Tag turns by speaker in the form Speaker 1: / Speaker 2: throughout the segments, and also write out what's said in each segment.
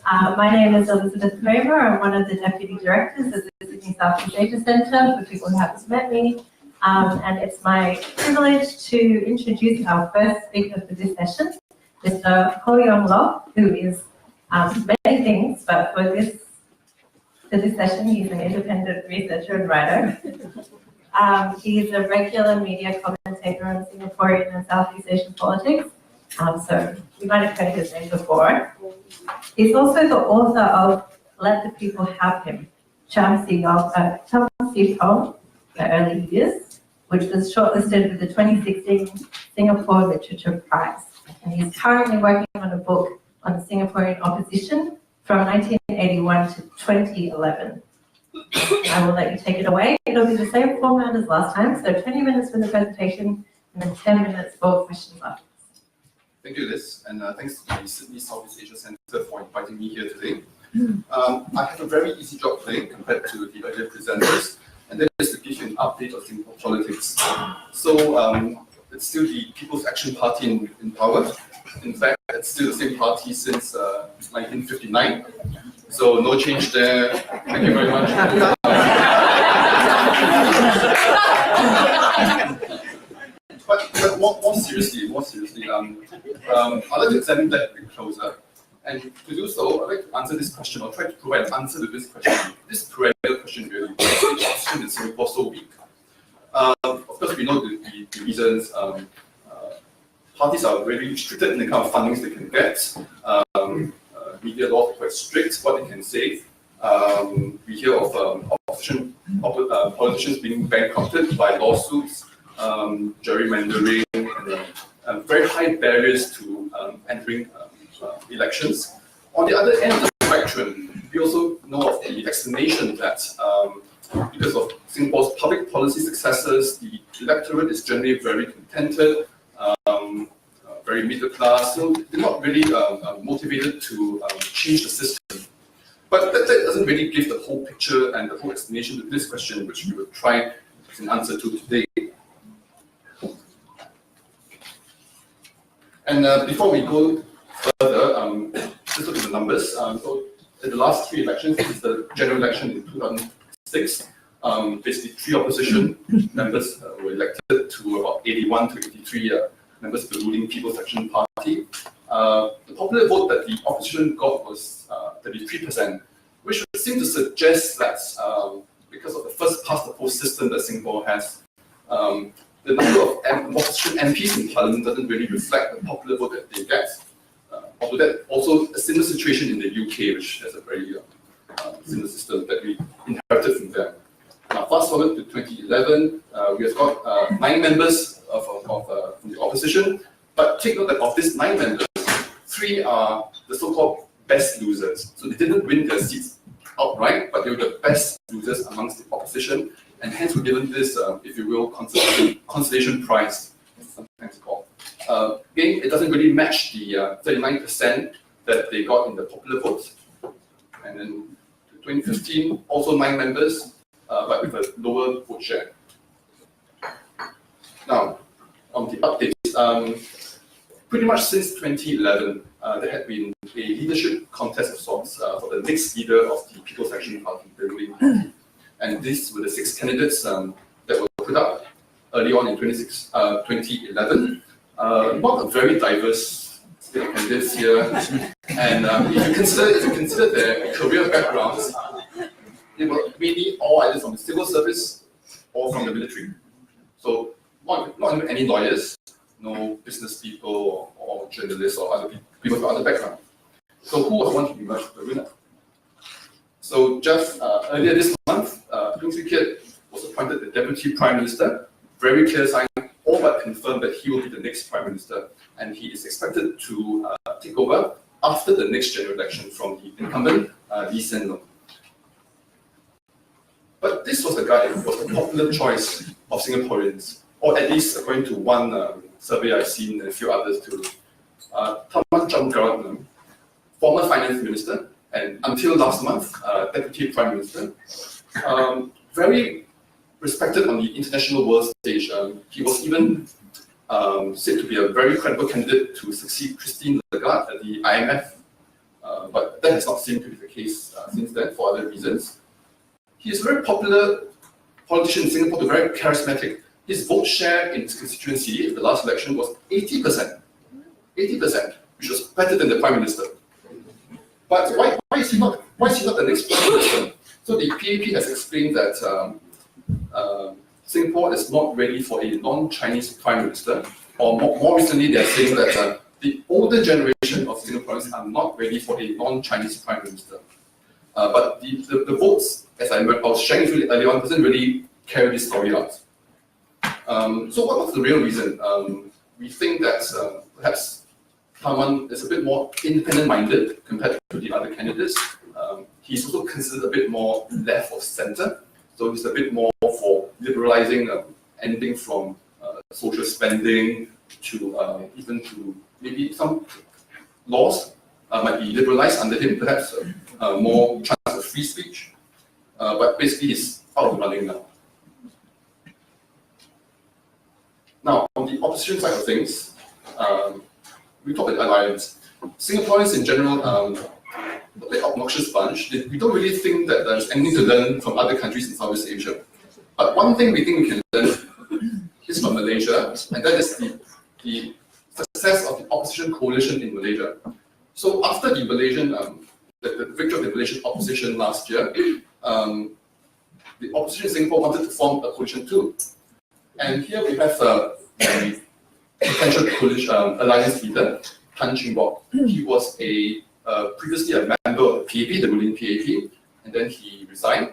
Speaker 1: My name is Elizabeth Kramer. I'm one of the Deputy Directors of the Sydney Southeast Asia Centre, for people who haven't met me. And it's my privilege to introduce our first speaker for this session, Mr. Hoe Yeong Loke, who is many things, but for this session, he's an independent researcher and writer. He's a regular media commentator on Singaporean and Southeast Asian politics. So you might have heard his name before. He's also the author of Let the People Have Him, Cham Si Pong, The Early Years, which was shortlisted for the 2016 Singapore Literature Prize. And he's currently working on a book on the Singaporean opposition from 1981 to 2011. I will let you take it away. It'll be the same format as last time, so 20 minutes for the presentation and then 10 minutes for questions afterwards.
Speaker 2: Thank you, Liz, and thanks to the Sydney Southeast Asia Centre for inviting me here today. I have a very easy job today compared to the earlier presenters, and that is to give you an update of Singapore politics. So it's still the People's Action Party in power. In fact, it's still the same party since 1959. So no change there. Thank you very much. But more seriously, I'd like to examine that a bit closer. And to do so, I'd like to answer this question, or try to provide an answer to this question. This perennial question really, why is the opposition in Singapore so weak? Of course, we know the reasons. Parties are really restricted in the kind of fundings they can get. Media laws are quite strict, what they can say. We hear of opposition politicians being bankrupted by lawsuits, gerrymandering, and very high barriers to entering elections. On the other end of the spectrum, we also know of the explanation that because of Singapore's public policy successes, the electorate is generally very contented, very middle class, so they're not really motivated to change the system. But that doesn't really give the whole picture and the whole explanation to this question, which we will try to answer to today. And before we go further, just look at the numbers. So in the last three elections, this is the general election in 2006. Basically, three opposition members were elected to about 81 to 83 members of the ruling People's Action Party. The popular vote that the opposition got was 33%, which would seem to suggest that because of the first past the post system that Singapore has, the number of opposition MPs in Parliament doesn't really reflect the popular vote that they get. Although that also a similar situation in the UK, which has a very similar system that we inherited from them. Now, fast forward to 2011, we have got 9 members from the opposition, but take note that of these 9 members, 3 are the so-called best losers. So they didn't win their seats outright, but they were the best losers amongst the opposition, and hence were given this, if you will, consolation prize, sometimes called. Again, it doesn't really match the 39% that they got in the popular vote. And then 2015, also 9 members, but with a lower vote share. Now, on the updates, pretty much since 2011, there had been a leadership contest of sorts for the next leader of the People's Action Party, the ruling party. And these were the 6 candidates that were put up early on in 2011. Not a very diverse slate of candidates here. And if you consider their career backgrounds, they were mainly all either from the civil service or from the military. So not even any lawyers, no business people or journalists or other people from other backgrounds. So who was one to emerge the winner? So just earlier this month, Tun Sri Kiat was appointed the Deputy Prime Minister. Very clear sign, all but confirmed that he will be the next Prime Minister, and he is expected to take over after the next general election from the incumbent Lee Hsien Loong. But this was the guy who was the popular choice of Singaporeans, or at least according to one survey I've seen and a few others too. Tharman Shanmugaratnam, former Finance Minister, and until last month, Deputy Prime Minister. Very respected on the international world stage. He was even said to be a very credible candidate to succeed Christine Lagarde at the IMF but that has not seemed to be the case since then for other reasons. He is a very popular politician in Singapore, very charismatic. His vote share in his constituency in the last election was 80%. 80%, which was better than the Prime Minister. But why is he not the next Prime Minister? So the PAP has explained that Singapore is not ready for a non-Chinese Prime Minister, or more recently they are saying that the older generation of Singaporeans are not ready for a non-Chinese Prime Minister. But the votes, as I was sharing with you earlier on, doesn't really carry this story out. So what was the real reason? We think that perhaps Harman is a bit more independent-minded compared to the other candidates. He's also considered a bit more left of centre, so he's a bit more for liberalising anything from social spending to even to maybe some laws might be liberalised under him, perhaps more chance of free speech. But basically, he's out of the running now. Now, on the opposition side of things, we talk about alliance. Singaporeans in general, a bit obnoxious bunch. We don't really think that there's anything to learn from other countries in Southeast Asia. But one thing we think we can learn is from Malaysia, and that is the success of the opposition coalition in Malaysia. So after the Malaysian, the victory of the Malaysian opposition last year, the opposition in Singapore wanted to form a coalition too. And here we have the potential coalition alliance leader, Tan Ching Bock. He was previously a member of the PAP, the ruling PAP, and then he resigned.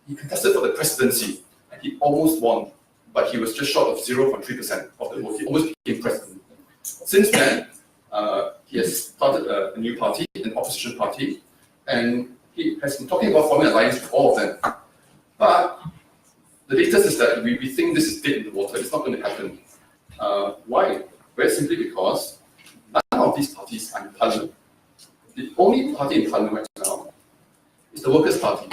Speaker 2: He contested for the presidency, and he almost won, but he was just short of 0.3% of the vote. He almost became president. Since then, he has started a new party, an opposition party, and he has been talking about forming an alliance with all of them. But the latest is that we think this is dead in the water. It's not going to happen. Why? Very simply because none of these parties are in parliament. The only party in parliament right now is the Workers' Party.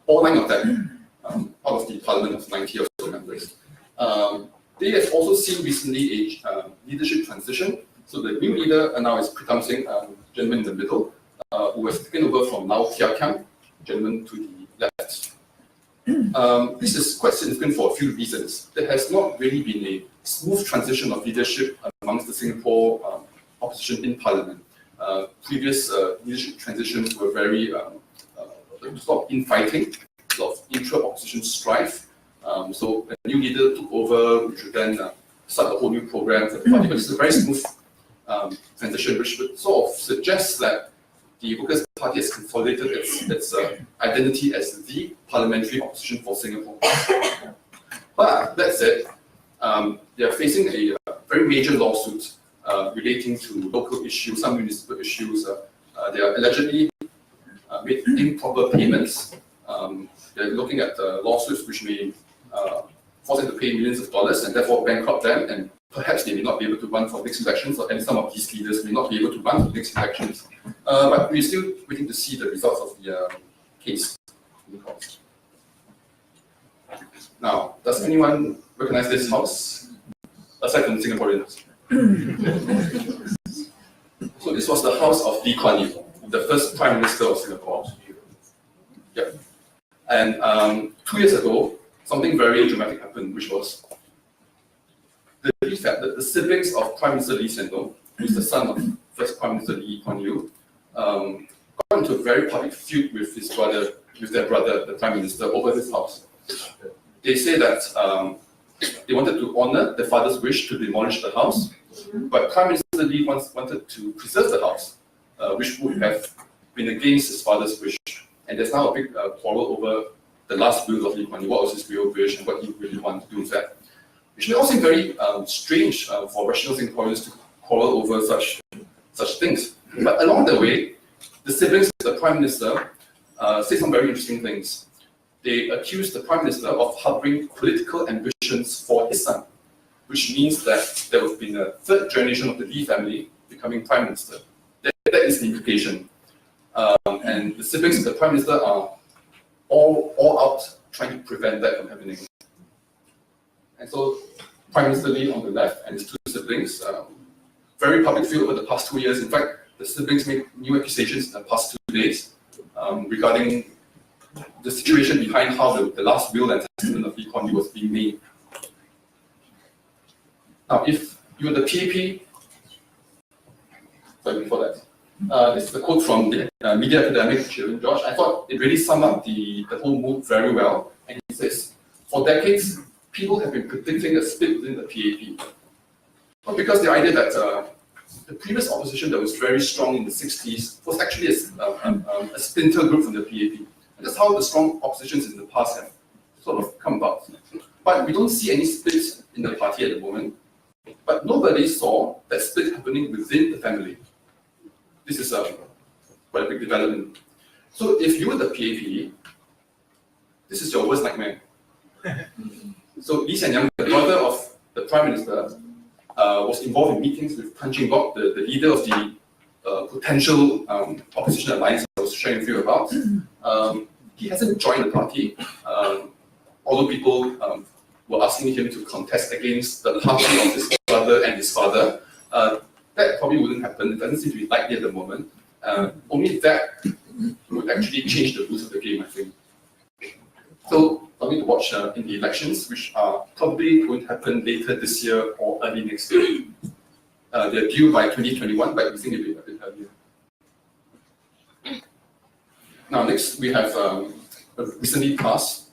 Speaker 2: All 9 of them, out of the parliament of 90 or so members. They have also seen recently a leadership transition. So the new leader now is Pritam Singh, gentleman in the middle, who has taken over from Lau Tia Kiang, gentleman to the left. This is quite significant for a few reasons. There has not really been a smooth transition of leadership amongst the Singapore opposition in parliament. Previous leadership transitions were very sort of infighting, sort of intra-opposition strife. So a new leader took over, which would then start a whole new program for the party. But it's a very smooth transition, which would sort of suggest that the Workers' Party has consolidated its identity as the parliamentary opposition for Singapore. But that said, they are facing a very major lawsuit relating to local issues, some municipal issues. They are allegedly made improper payments. They're looking at lawsuits which may force them to pay millions of dollars and therefore bankrupt them, and perhaps they may not be able to run for next elections, or at least some of these leaders may not be able to run for next elections. But we're still waiting to see the results of the case in the court. Now, does anyone recognize this house, aside from Singaporeans? So this was the house of Lee Kuan Yew, the first Prime Minister of Singapore. Yep. And 2 years ago, something very dramatic happened, which was the siblings of Prime Minister Lee Hsien Loong, who's the son of first Prime Minister Lee Kuan Yew, got into a very public feud with their brother, the Prime Minister, over this house. They say that they wanted to honor their father's wish to demolish the house, but Prime Minister Lee wanted to preserve the house, which would have been against his father's wish. And there's now a big quarrel over the last will of Lee Kuan Yew, what was his real wish and what he really wanted to do with that. Which may all seem very strange for rational Singaporeans to quarrel over such things. But along the way, the siblings of the Prime Minister say some very interesting things. They accuse the Prime Minister of harboring political ambitions for his son, which means that there would be a third generation of the Lee family becoming Prime Minister. That is the implication. And the siblings of the Prime Minister are all out trying to prevent that from happening. And so Prime Minister Lee on the left and his two siblings, very public feud over the past 2 years. In fact, the siblings made new accusations in the past 2 days regarding the situation behind how the last will and testament of Lee Kuan Yew was being made. Now, if you're the PAP, sorry, before that, this is a quote from the media academic Children George. I thought it really summed up the whole mood very well. And he says, for decades, people have been predicting a split within the PAP. Not because the idea that the previous opposition that was very strong in the 60s was actually a splinter group from the PAP. And that's how the strong oppositions in the past have sort of come about. But we don't see any splits in the party at the moment. But nobody saw that split happening within the family. This is quite a big development. So if you were the PAP, this is your worst nightmare. So Lee Hsien Loong, the brother of the Prime Minister, was involved in meetings with Tan Cheng Bock, the leader of the potential opposition alliance I was sharing with you about. He hasn't joined the party, although people were asking him to contest against the party of his brother and his father. That probably wouldn't happen. It doesn't seem to be likely at the moment. Only that would actually change the rules of the game, I think. So something to watch in the elections, which are probably going to happen later this year or early next year. They're due by 2021, but we think it'll be a bit earlier. Now, next we have a recently passed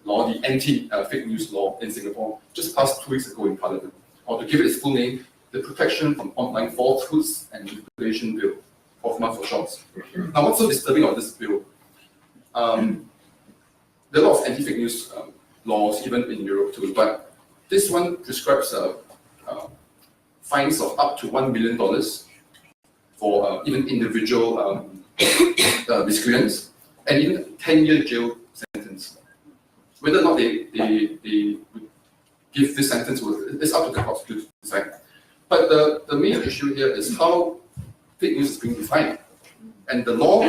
Speaker 2: law, the anti-fake news law in Singapore, just passed 2 weeks ago in Parliament. Or to give it its full name, the Protection from Online Falsehoods and Manipulation Bill, of months for shorts. Now, what's so disturbing about this bill? There are a lot of anti-fake news laws, even in Europe too, but this one prescribes fines of up to $1 million for even individual miscreants, and even a 10-year jail sentence. Whether or not they would give this sentence, it's up to the court to decide. But the main issue here is how fake news is being defined. And the law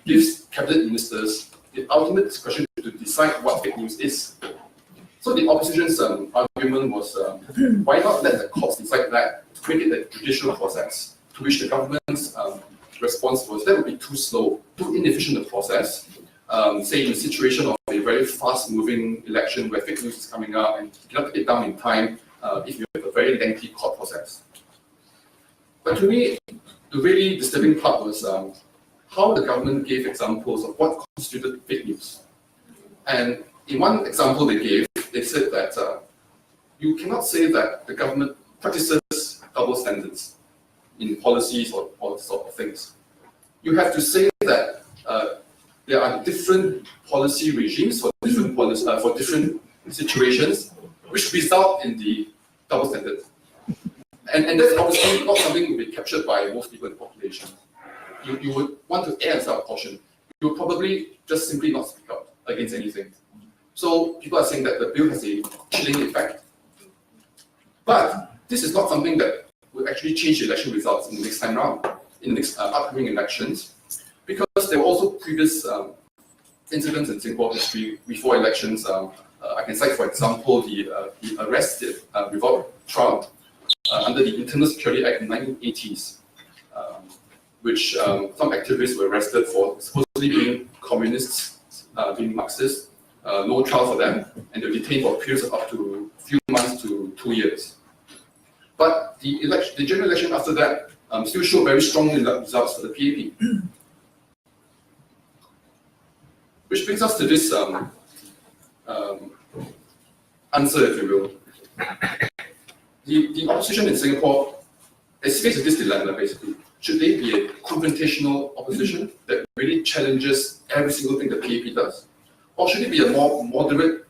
Speaker 2: gives cabinet ministers the ultimate discretion to decide what fake news is. So the opposition's argument was, why not let the courts decide that, to make it a judicial process, to which the government's response was, that would be too slow, too inefficient a process. Say in a situation of a very fast-moving election where fake news is coming up and you cannot take it down in time if you have a very lengthy court process. But to me, the really disturbing part was how the government gave examples of what constituted fake news. And in one example they gave, they said that you cannot say that the government practices double standards in policies or all sort of things. You have to say that there are different policy regimes for different situations, which result in the double standard. And that's obviously not something that will be captured by most people in the population. You would want to err on some caution. You would probably just simply not speak out against anything. So people are saying that the bill has a chilling effect. But this is not something that will actually change the election results in the next time round, in the next upcoming elections, because there were also previous incidents in Singapore history before elections. I can cite, for example, the arrest revolt trial under the Internal Security Act in the 1980s, which some activists were arrested for supposedly being communists, being Marxists. No trial for them, and they were detained for periods of up to a few months to 2 years. But the general election after that still showed very strong results for the PAP. Which brings us to this answer, if you will. The opposition in Singapore is faced with this dilemma, basically. Should they be a confrontational opposition that really challenges every single thing the PAP does? Or should it be a more moderate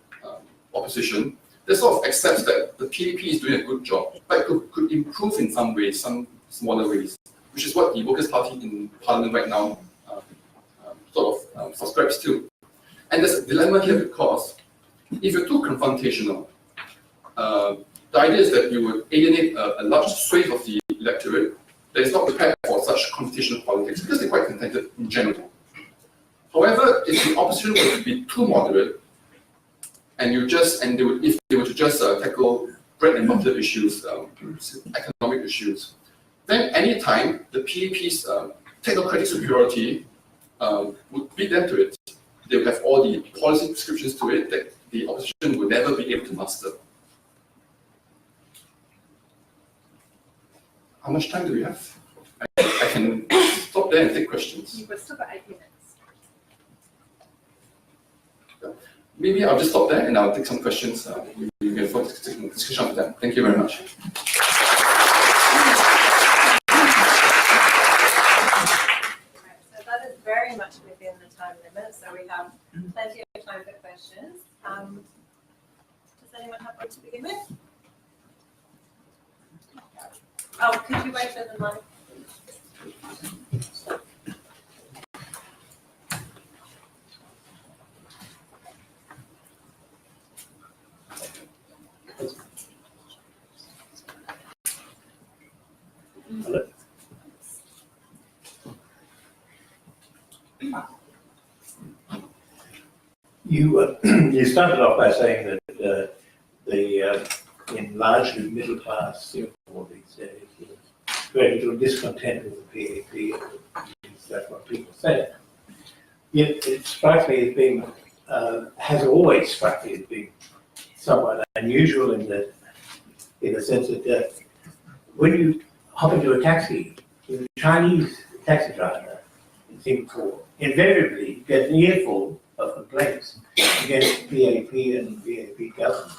Speaker 2: opposition that sort of accepts that the PAP is doing a good job, but could improve in some ways, some smaller ways, which is what the Workers' Party in Parliament right now subscribes to. And there's a dilemma here because if you're too confrontational, the idea is that you would alienate a large swathe of the electorate that is not prepared for such confrontational politics because they're quite contented in general. However, if the opposition were to be too moderate, and if they were to just tackle bread and butter issues, economic issues, then anytime the PAP's technocratic superiority would beat them to it, they would have all the policy prescriptions to it that the opposition would never be able to master. How much time do we have? I can stop there and take questions.
Speaker 3: You've still got 8 minutes.
Speaker 2: Maybe I'll just stop there and I'll take some questions. We can focus discussion on that. Thank you very much.
Speaker 1: So that is very much within the time limit, so we have plenty of time for questions. Does anyone have one to begin with? Oh, could you wait for the mic?
Speaker 4: You started off by saying that in largely middle class Singapore these days, there's very little discontent with the PAP. That's what people say. Yet it strikes me as being, has always struck me as being somewhat unusual in the sense that when you hop into a taxi, the Chinese taxi driver in Singapore invariably gets an earful of complaints against PAP and PAP government.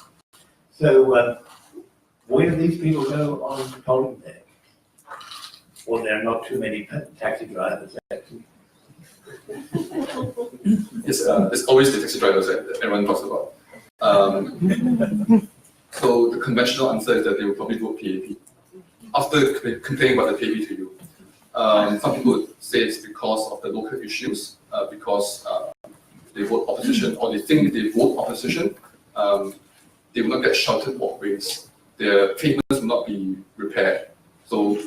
Speaker 4: So where do these people go on polling day? Or there are not too many taxi drivers actually.
Speaker 2: Yes, there's always the taxi drivers that everyone talks about. So the conventional answer is that they will probably vote PAP. After complaining about the PAP to you, some people would say it's because of the local issues, because they vote opposition, or they think if they vote opposition, they will not get sheltered walkways. Their pavements will not be repaired. So,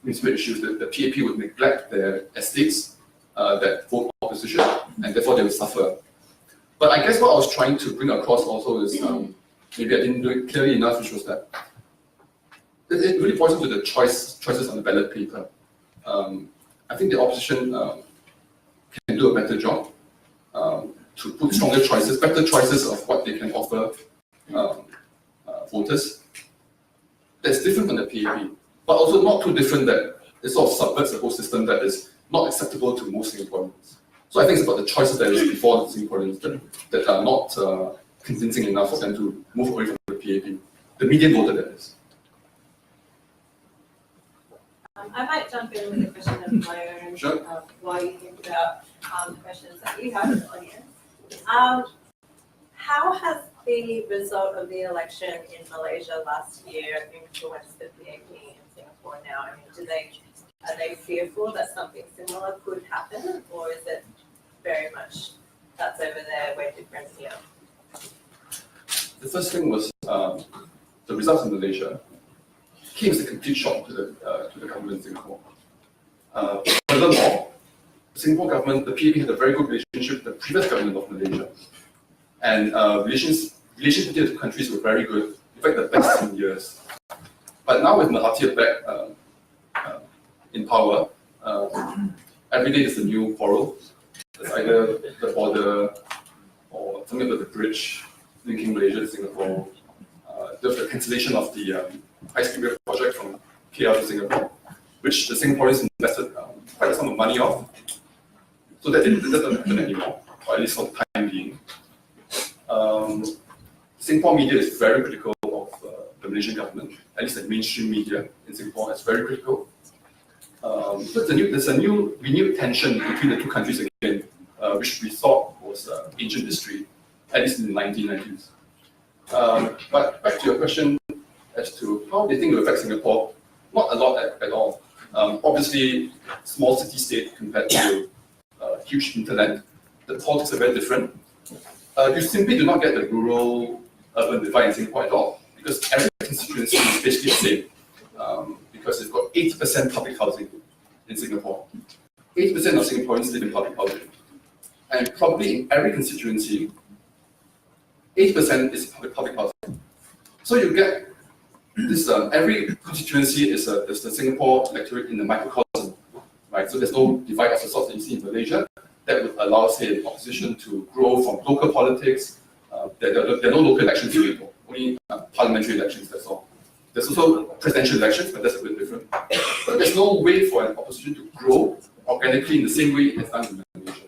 Speaker 2: municipal issues, the PAP would neglect their estates that vote opposition, and therefore they will suffer. But I guess what I was trying to bring across also is, maybe I didn't do it clearly enough, which was that it really boils down to the choices on the ballot paper. I think the opposition can do a better job to put stronger choices, better choices of what they can offer voters. That's different from the PAP, but also not too different that it sort of subverts the whole system that is not acceptable to most Singaporeans. So I think it's about the choices that is before the Singaporeans that are not convincing enough for them to move away from the PAP. The median voter, that is.
Speaker 1: I might jump in with a question of my own.
Speaker 2: Sure.
Speaker 1: While you think about the questions that you have in the audience. How has the result of the election in Malaysia last year influenced the PAP in Singapore now? I mean, are they fearful that something similar could happen, or is it very much that's over there, we're different here?
Speaker 2: The first thing was the results in Malaysia came as a complete shock to the government in Singapore. Furthermore, the Singapore government, the PAP had a very good relationship with the previous government of Malaysia. And relations between the two countries were very good, in fact the best in years. But now with Mahathir back in power, every day there's a new quarrel. It's either the border or something about the bridge linking Malaysia to Singapore. There's the cancellation of the high-speed rail project from KL to Singapore, which the Singaporeans invested quite a sum of money off. So that doesn't happen anymore, or at least for the time being. Singapore media is very critical of the Malaysian government, at least the mainstream media in Singapore is very critical. So there's a renewed tension between the two countries again, which we thought was ancient history, at least in the 1990s. But back to your question as to how they think it will affect Singapore, not a lot at all. Obviously, small city-state compared to huge hinterland, the politics are very different. You simply do not get the rural-urban divide in Singapore at all, because every constituency is basically the same, because they've got 80% public housing in Singapore. 80% of Singaporeans live in public housing. And probably in every constituency, 80% is public housing. So you get this every constituency is the Singapore electorate in the microcosm, right? So there's no divide of the sort that you see in Malaysia that would allow, say, opposition to grow from local politics. There are no local elections in Singapore, only parliamentary elections, that's all. There's also presidential elections, but that's a bit different. But there's no way for an opposition to grow organically in the same way as done in Malaysia.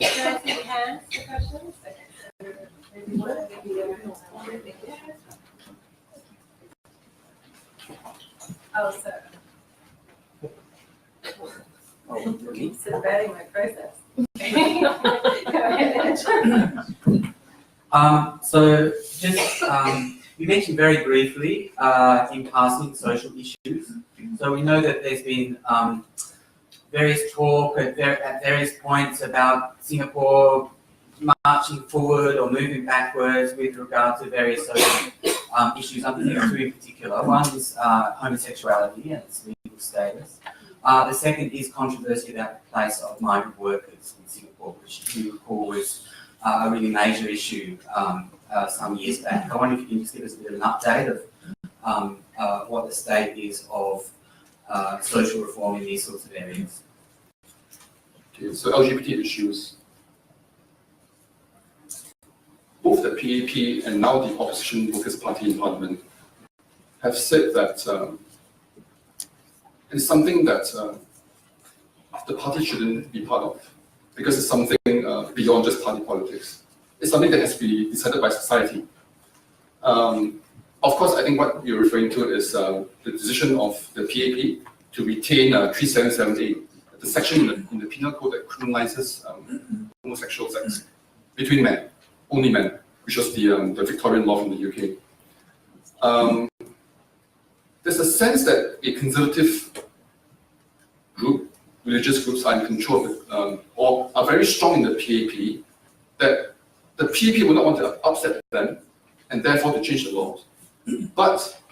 Speaker 1: Can I see hands for questions? Maybe one, maybe oh, sir. So batting my process.
Speaker 3: So just, you mentioned very briefly in passing social issues. So we know that there's been various talk at various points about Singapore marching forward or moving backwards with regard to various social issues. I'm thinking of two in particular. One is homosexuality and its legal status. The second is controversy about the place of migrant workers in Singapore, which you recall was a really major issue some years back. I wonder if you can just give us a bit of an update of what the state is of social reform in these sorts of areas.
Speaker 2: Okay, so LGBT issues. Both the PAP and now the Opposition Workers' Party in Parliament have said that it's something that the party shouldn't be part of, because it's something beyond just party politics. It's something that has to be decided by society. Of course, I think what you're referring to is the decision of the PAP to retain 3778, the section in the penal code that criminalizes homosexual sex between men, only men, which was the Victorian law from the UK. There's a sense that a conservative group, religious groups are in control of it, or are very strong in the PAP, that the PAP will not want to upset them, and therefore to change the laws. But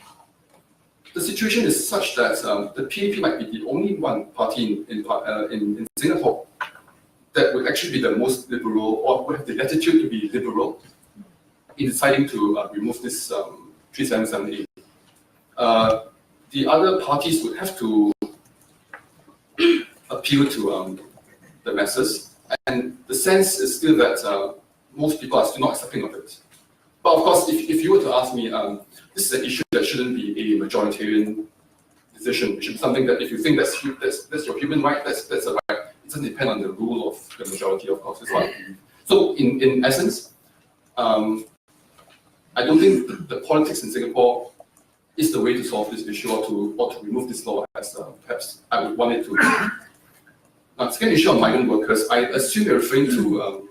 Speaker 2: the situation is such that the PAP might be the only one party in Singapore that would actually be the most liberal, or would have the latitude to be liberal in deciding to remove this 3778. The other parties would have to appeal to the masses, and the sense is still that most people are still not accepting of it. But of course, if you were to ask me, this is an issue that shouldn't be a majoritarian decision. It should be something that if you think that's your human right, that's a right. It doesn't depend on the rule of the majority, of course. That's what I believe. So in essence, I don't think the politics in Singapore is the way to solve this issue, or to remove this law as perhaps I would want it to. Now, second issue on migrant workers, I assume you're referring to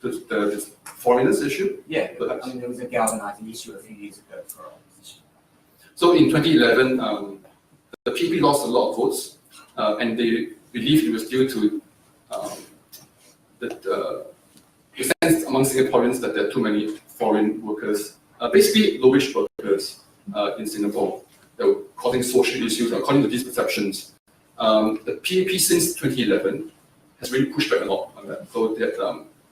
Speaker 2: the foreigners issue?
Speaker 3: Yeah,
Speaker 2: perhaps.
Speaker 3: I mean, there was a galvanizing issue a few years ago for opposition.
Speaker 2: So in 2011, the PAP lost a lot of votes, and they believed it was due to the sense among Singaporeans that there are too many foreign workers, basically low-wage workers in Singapore, that were causing social issues. According to these perceptions, the PAP since 2011 has really pushed back a lot on that. So they had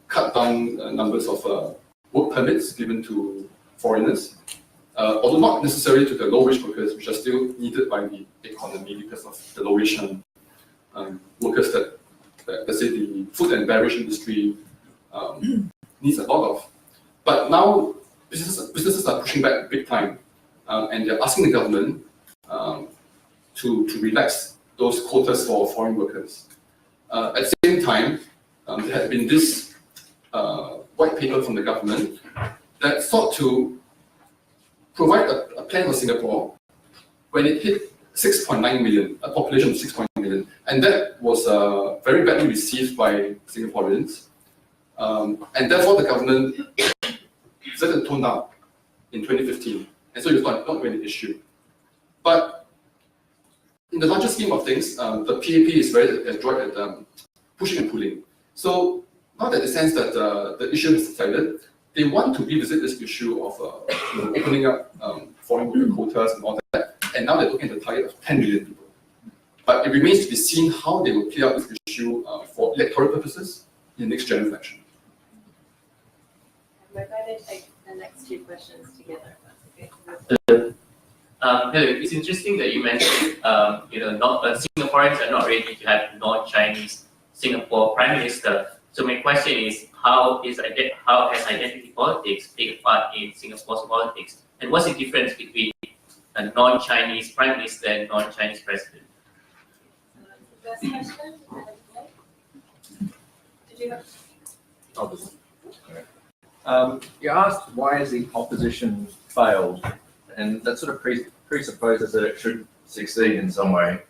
Speaker 2: cut down numbers of work permits given to foreigners, although not necessarily to the low-wage workers, which are still needed by the economy because of the low-wage workers that, let's say, the food and beverage industry needs a lot of. But now businesses are pushing back big time, and they're asking the government to relax those quotas for foreign workers. At the same time, there had been this white paper from the government that sought to provide a plan for Singapore when it hit 6.9 million, a population of 6.9 million, and that was very badly received by Singaporeans, and therefore the government set the tone down in 2015, and so it's not really an issue. But in the larger scheme of things, the PAP is very adroit at pushing and pulling. So now that the sense that the issue is decided, they want to revisit this issue of opening up foreign worker quotas and all that, and now they're looking at the target of 10 million people But it remains to be seen how they will play out this issue for electoral purposes in the next general election.
Speaker 1: We're going to take the next two questions together. If that's okay.
Speaker 5: Hello, it's interesting that you mentioned, Singaporeans are not ready to have non-Chinese Singapore Prime Minister. So my question is, how has identity politics played a part in Singapore's politics? And what's the difference between a non-Chinese Prime Minister and non-Chinese President?
Speaker 1: First question. Did you have?
Speaker 6: You asked why has the opposition failed, and that sort of presupposes that it should succeed in some way.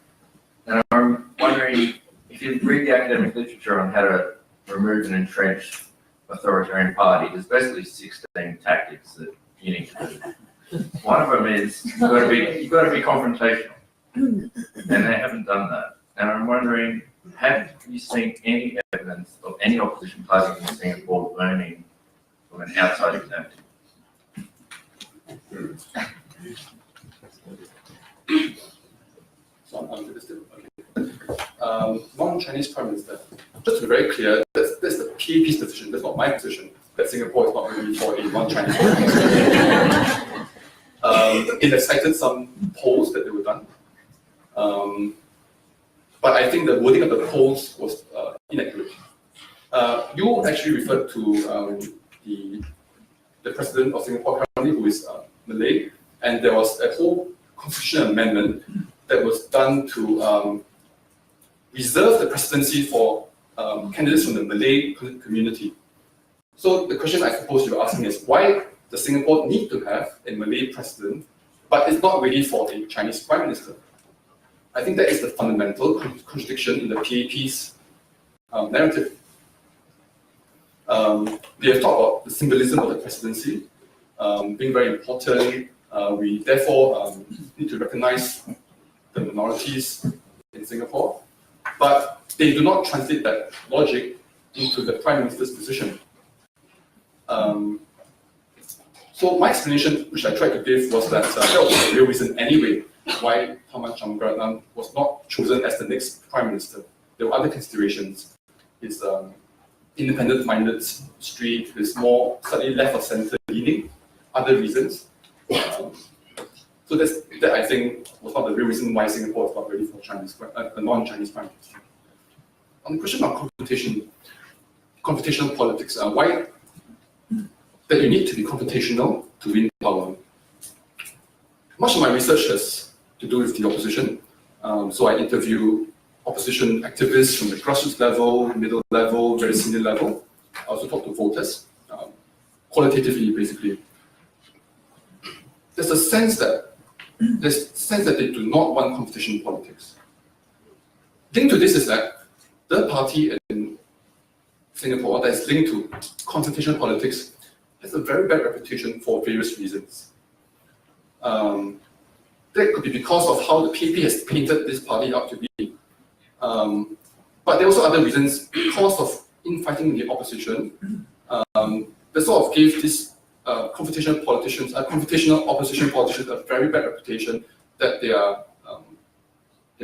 Speaker 6: And I'm wondering if you read the academic literature on how to remove and entrench authoritarian party, there's basically 16 tactics that you need to do. One of them is you've got to be confrontational, and they haven't done that. And I'm wondering, have you seen any evidence of any opposition party in Singapore learning from an outside example?
Speaker 2: So I'm this too. Okay. Non-Chinese Prime Minister. Just to be very clear, that's the PAP's position. That's not my position. That Singapore is not ready for a non-Chinese Prime Minister. It has cited some polls that they were done. But I think the wording of the polls was inaccurate. You actually referred to the president of Singapore currently, who is Malay, and there was a whole constitutional amendment that was done to reserve the presidency for candidates from the Malay community. So the question I suppose you're asking is, why does Singapore need to have a Malay president, but it's not ready for a Chinese Prime Minister? I think that is the fundamental contradiction in the PAP's narrative. They have talked about the symbolism of the presidency being very important. We therefore need to recognize the minorities in Singapore, but they do not translate that logic into the Prime Minister's position. So my explanation, which I tried to give, was that that was the real reason anyway why Tharman Shanmugaratnam was not chosen as the next Prime Minister. There were other considerations. His independent-minded streak, his more slightly left of centre leaning, other reasons. So that I think was not the real reason why Singapore is not ready for a non-Chinese Prime Minister. On the question of confrontational politics, why that you need to be confrontational to win power. Much of my research has to do with the opposition. So I interview opposition activists from the grassroots level, middle level, very senior level. I also talk to voters, qualitatively, basically. There's a sense that they do not want competition in politics. Linked to this is that the party in Singapore that is linked to confrontation politics has a very bad reputation for various reasons. That could be because of how the PAP has painted this party up to be. But there are also other reasons because of infighting in the opposition. That sort of gave these confrontational opposition politicians a very bad reputation that they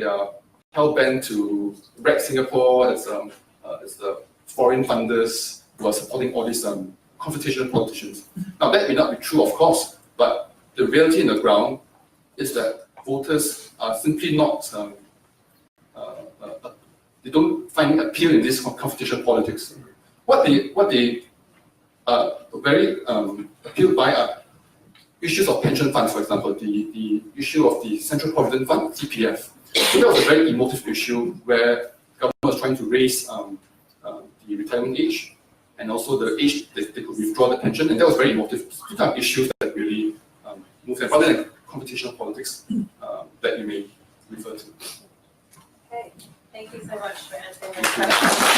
Speaker 2: are hell-bent to wreck Singapore as the foreign funders who are supporting all these confrontational politicians. Now that may not be true, of course, but the reality on the ground is that voters are simply not, they don't find appeal in this confrontational politics. What they very appealed by are issues of pension funds, for example, the issue of the Central Provident Fund, CPF. So that was a very emotive issue where government was trying to raise the retirement age and also the age that they could withdraw the pension, and that was very emotive. Two kind of issues that really moved them, rather than computational politics that you may refer to.
Speaker 1: Okay, thank you so much for answering my question.